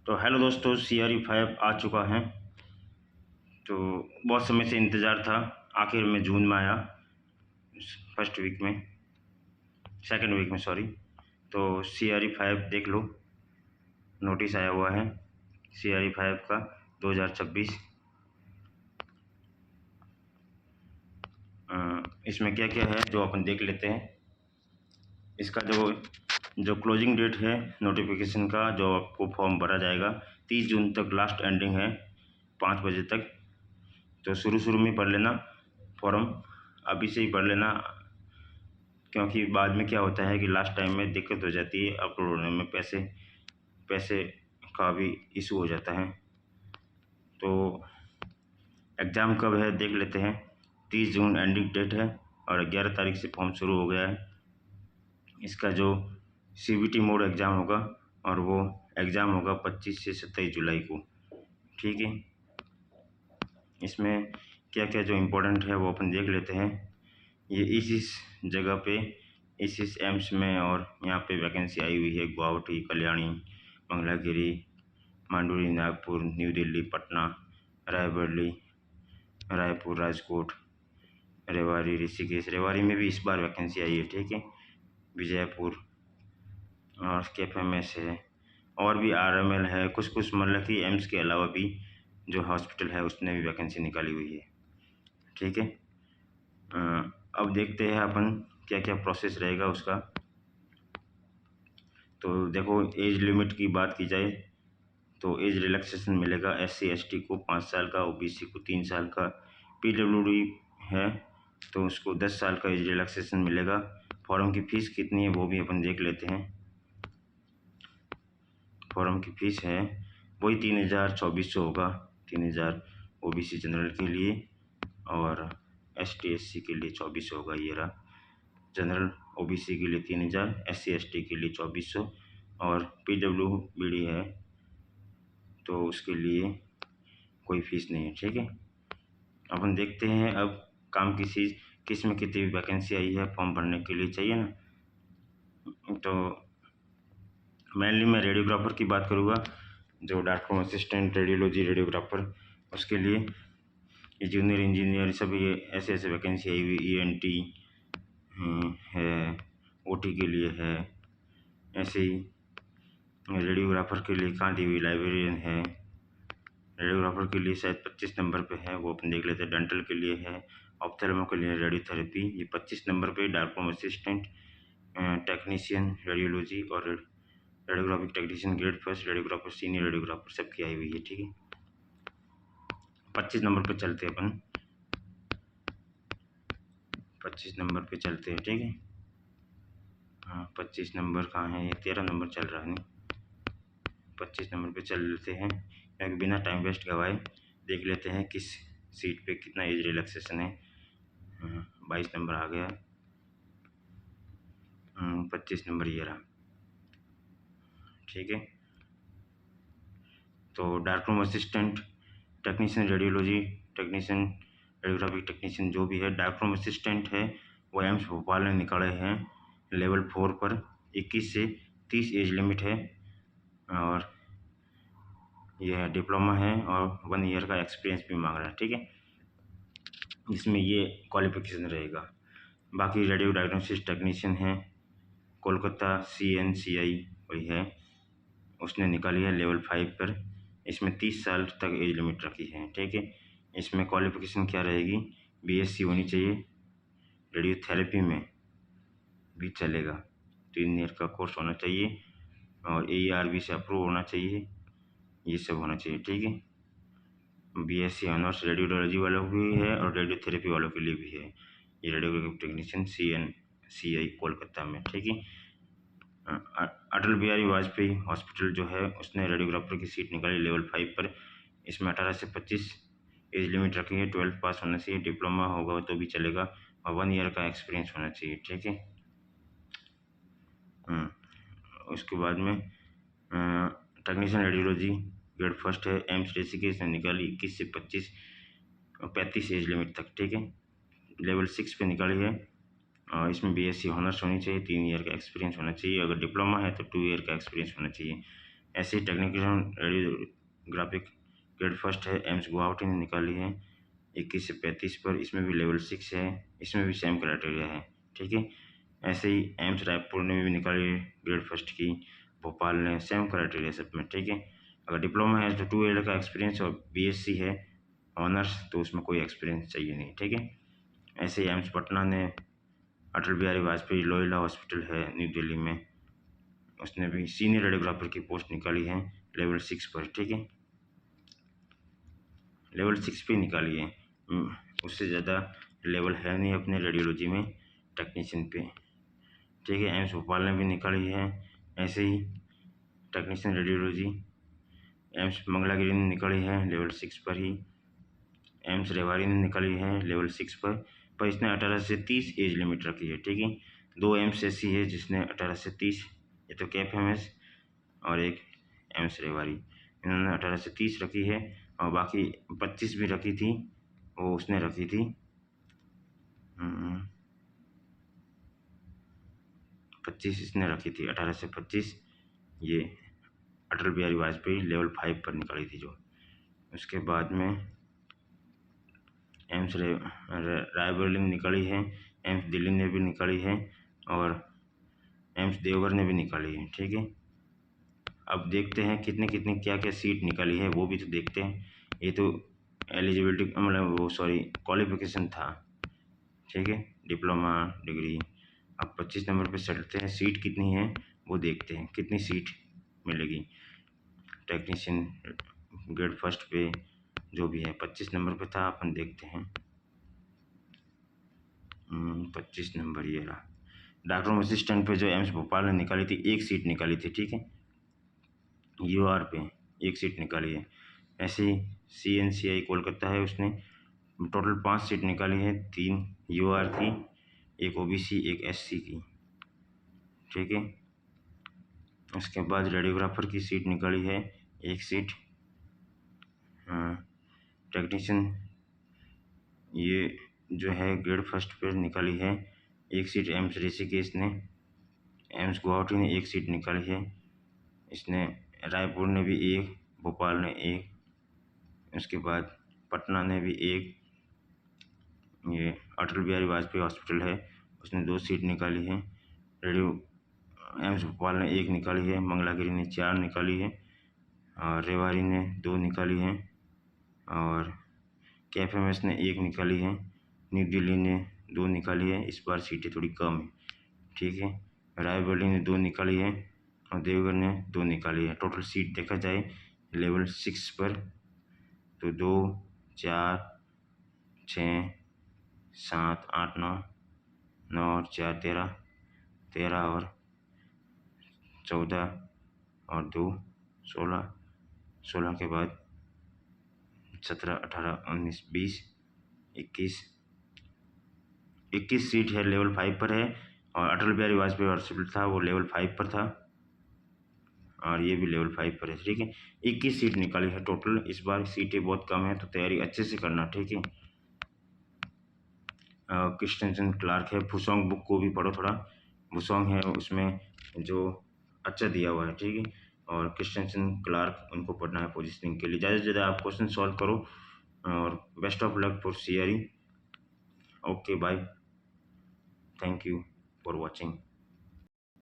तो हेलो दोस्तों, CRE 5 आ चुका है। तो बहुत समय से इंतज़ार था, आखिर में जून में आया, फर्स्ट वीक में, सेकंड वीक में सॉरी। तो CRE 5 देख लो, नोटिस आया हुआ है CRE 5 का 2026। इसमें क्या क्या है जो अपन देख लेते हैं। इसका जो क्लोजिंग डेट है नोटिफिकेशन का, जो आपको फॉर्म भरा जाएगा 30 जून तक लास्ट एंडिंग है, 5 बजे तक। तो शुरू में पढ़ लेना फॉर्म, अभी से ही पढ़ लेना, क्योंकि बाद में क्या होता है कि लास्ट टाइम में दिक्कत हो जाती है अपलोड होने में, पैसे का भी इशू हो जाता है। तो एग्ज़ाम कब है देख लेते हैं। 30 जून एंडिंग डेट है और 11 तारीख से फॉर्म शुरू हो गया है। इसका जो CBT मोड एग्ज़ाम होगा और वो एग्ज़ाम होगा 25 से 27 जुलाई को, ठीक है। इसमें क्या क्या जो इम्पोर्टेंट है वो अपन देख लेते हैं। ये इस जगह पे इस एम्स में, और यहाँ पे वैकेंसी आई हुई है गुवाहाटी, कल्याणी, मंगलागिरी, मांडुरी, नागपुर, न्यू दिल्ली, पटना, रायबरेली, रायपुर, राजकोट, रेवाड़ी, ऋषिकेश। रेवाड़ी में भी इस बार वैकेंसी आई है, ठीक है। विजयपुर और KFMS है, और भी RML है, कुछ मतलब कि एम्स के अलावा भी जो हॉस्पिटल है उसने भी वैकेंसी निकाली हुई है, ठीक है। अब देखते हैं अपन क्या क्या प्रोसेस रहेगा उसका। तो देखो, एज लिमिट की बात की जाए तो एज रिलैक्सेशन मिलेगा SC ST को 5 साल का, OBC को 3 साल का, PWD है तो उसको 10 साल का एज रिलैक्सेशन मिलेगा। फॉर्म की फ़ीस कितनी है वो भी अपन देख लेते हैं। फॉर्म की फ़ीस है वही 3,000-2,400 होगा। 3,000 OBC जनरल के लिए और ST SC के लिए 2,400 होगा। ये रहा, जनरल OBC के लिए 3,000, SC ST के लिए 2,400 और PWD है तो उसके लिए कोई फीस नहीं है, ठीक है। अपन देखते हैं अब काम किस में कितनी वैकेंसी आई है फॉर्म भरने के लिए, चाहिए ना। तो मेनली मैं रेडियोग्राफर की बात करूँगा, जो डॉक्टर असिस्टेंट रेडियोलॉजी रेडियोग्राफर, उसके लिए ये जूनियर इंजीनियर सब ये ऐसे वैकेंसी आई हुई। ENT है, OT के लिए है, ऐसे ही रेडियोग्राफर के लिए कहाँ दी हुई, लाइब्रेरियन है। रेडियोग्राफर के लिए शायद 25 नंबर पे है, वो अपन देख लेते हैं। डेंटल के लिए है, ऑप्थेल्मो के लिए रेडियोथेरेपी, ये 25 नंबर पे। डॉक्टर असिस्टेंट टेक्नीशियन रेडियोलॉजी और radiographic technician grade first, radiographer, senior radiographer सबकी आई हुई है, ठीक है। 25 नंबर पे चलते हैं अपन, 25 नंबर पे चलते हैं, ठीक है। हाँ, 25 नंबर कहाँ है, ये 13 नंबर चल रहा है, नहीं 25 नंबर पे चल लेते हैं। क्योंकि बिना टाइम वेस्ट गवाए देख लेते हैं किस सीट पे कितना एज रिलैक्सेशन है। 22 नंबर आ गया, 25 नंबर ये रहा, ठीक है। तो doctor room assistant technician radiology technician radiographic technician जो भी है, डॉक्टर रूम असिस्टेंट है वो एम्स भोपाल ने निकाले हैं लेवल 4 पर। 21 से 30 एज लिमिट है और यह डिप्लोमा है और 1 ईयर का एक्सपीरियंस भी मांग रहा है, ठीक है। इसमें ये क्वालिफिकेशन रहेगा। बाकी रेडियो डायग्नोसिस टेक्नीशियन है, कोलकाता CNCI वही है, उसने निकाली है लेवल 5 पर। इसमें 30 साल तक एज लिमिट रखी है, ठीक है। इसमें क्वालिफिकेशन क्या रहेगी, BSc होनी चाहिए, रेडियोथेरेपी में भी चलेगा, 3 ईयर का कोर्स होना चाहिए और AERB से अप्रूव होना चाहिए, ये सब होना चाहिए, ठीक है। BSc ऑनर्स रेडियोलॉजी वालों को भी है और रेडियोथेरेपी वालों के लिए भी है। ये रेडियोग्राफिक टेक्नीशियन CNCI कोलकाता में, ठीक है। अटल बिहारी वाजपेयी हॉस्पिटल जो है उसने रेडियोग्राफर की सीट निकाली लेवल 5 पर। इसमें 18 से 25 एज लिमिट रखी है, 12th पास होना चाहिए, डिप्लोमा होगा तो भी चलेगा और 1 ईयर का एक्सपीरियंस होना चाहिए, ठीक है। उसके बाद में टेक्नीशियन रेडियोलॉजी ग्रेड फर्स्ट है, एम्स ऋषिकेश ने निकाली 21 से 35 एज लिमिट तक, ठीक है। लेवल 6 पे निकाली है और इसमें BSc ऑनर्स होनी चाहिए, 3 ईयर का एक्सपीरियंस होना चाहिए। अगर डिप्लोमा है तो 2 ईयर का एक्सपीरियंस होना चाहिए। ऐसे टेक्निकल रेडियोग्राफिक ग्रेड फर्स्ट है एम्स गुवाहाटी ने निकाली है 21 से 35 पर। इसमें भी लेवल 6 है, इसमें भी सेम क्राइटेरिया है, ठीक है। ऐसे ही एम्स रायपुर ने भी निकाली है ग्रेड फर्स्ट की, भोपाल ने, सेम क्राइटेरिया सब में, ठीक है। अगर डिप्लोमा है तो 2 ईयर का एक्सपीरियंस और बीएससी है ऑनर्स तो उसमें कोई एक्सपीरियंस चाहिए नहीं, ठीक है। ऐसे ही एम्स पटना ने अटल बिहारी वाजपेयी लोहिला हॉस्पिटल है न्यू दिल्ली में, उसने भी सीनियर रेडियोग्राफर की पोस्ट निकाली है लेवल 6 पर, ठीक है। लेवल 6 पे निकाली है, उससे ज़्यादा लेवल है नहीं अपने रेडियोलॉजी में टेक्नीशियन पे, ठीक है। एम्स भोपाल ने भी निकाली है ऐसे ही टेक्नीशियन रेडियोलॉजी। एम्स मंगलागिरी ने निकाली है लेवल 6 पर ही। एम्स रेवाड़ी ने निकाली है लेवल 6 पर इसने 18 से 30 एज लिमिट रखी है, ठीक है। 2 एम्स ऐसी है जिसने 18 से 30, ये तो KFMS और एक एम्स रेवाड़ी, इन्होंने 18 से 30 रखी है और बाकी 25 भी रखी थी, वो उसने रखी थी 25 इसने रखी थी, 18 से 25 ये अटल बिहारी वाजपेयी लेवल 5 पर निकाली थी जो। उसके बाद में एम्स रायबरेली ने निकाली है, एम्स दिल्ली ने भी निकाली है और एम्स देवघर ने भी निकाली है, ठीक है। अब देखते हैं कितने कितने क्या क्या सीट निकाली है, वो भी तो देखते हैं। ये तो एलिजिबिलिटी मतलब वो सॉरी क्वालिफिकेशन था, ठीक है, डिप्लोमा डिग्री। अब 25 नंबर पे चलते हैं, सीट कितनी है वो देखते हैं, कितनी सीट मिलेगी टेक्नीशियन ग्रेड फर्स्ट पे जो भी है। 25 नंबर पे था, अपन देखते हैं 25 नंबर ये रहा। डॉक्टर रूम असिस्टेंट पे जो एम्स भोपाल ने निकाली थी, एक सीट निकाली थी, ठीक है। UR पे एक सीट निकाली है। ऐसे ही CNCI कोलकाता है, उसने टोटल 5 सीट निकाली है, 3 UR की, एक OBC, एक SC की, ठीक है। उसके बाद रेडियोग्राफर की सीट निकाली है एक सीट। टेक्नीशियन ये जो है ग्रेड फर्स्ट पर निकाली है एक सीट एम्स ऋषिकेश ने, एम्स गुवाहाटी ने एक सीट निकाली है, इसने रायपुर ने भी एक, भोपाल ने एक, उसके बाद पटना ने भी एक, ये अटल बिहारी वाजपेयी हॉस्पिटल है उसने 2 सीट निकाली है। रेडियो एम्स भोपाल ने एक निकाली है, मंगलागिरी ने 4 निकाली है और रेवाड़ी ने 2 निकाली है और KFMS ने 1 निकाली है, न्यू दिल्ली ने 2 निकाली है, इस बार सीटें थोड़ी कम है, ठीक है। रायबरेली ने 2 निकाली है और देवघर ने 2 निकाली है। टोटल सीट देखा जाए लेवल 6 पर तो 2, 4, 6, 7, 8, 9, 9 और 4 13, 13 और 14 और 2 16, 16 के बाद 17, 18, 19, 20, 21 सीट है, लेवल 5 पर है। और अटल बिहारी वाजपेयी हॉस्पिटल था वो लेवल 5 पर था और ये भी लेवल 5 पर है, ठीक है। 21 सीट निकाली है टोटल, इस बार सीटें बहुत कम है तो तैयारी अच्छे से करना, ठीक है। क्रिस्टेंसन क्लार्क है, फुसोंग बुक को भी पढ़ो थोड़ा, फुसोंग है उसमें जो अच्छा दिया हुआ है, ठीक है। और क्रिस्टेंसन क्लार्क उनको पढ़ना है पोजिशनिंग के लिए। ज़्यादा से ज़्यादा आप क्वेश्चन सॉल्व करो और best of luck for CRE। Okay bye, thank you for watching.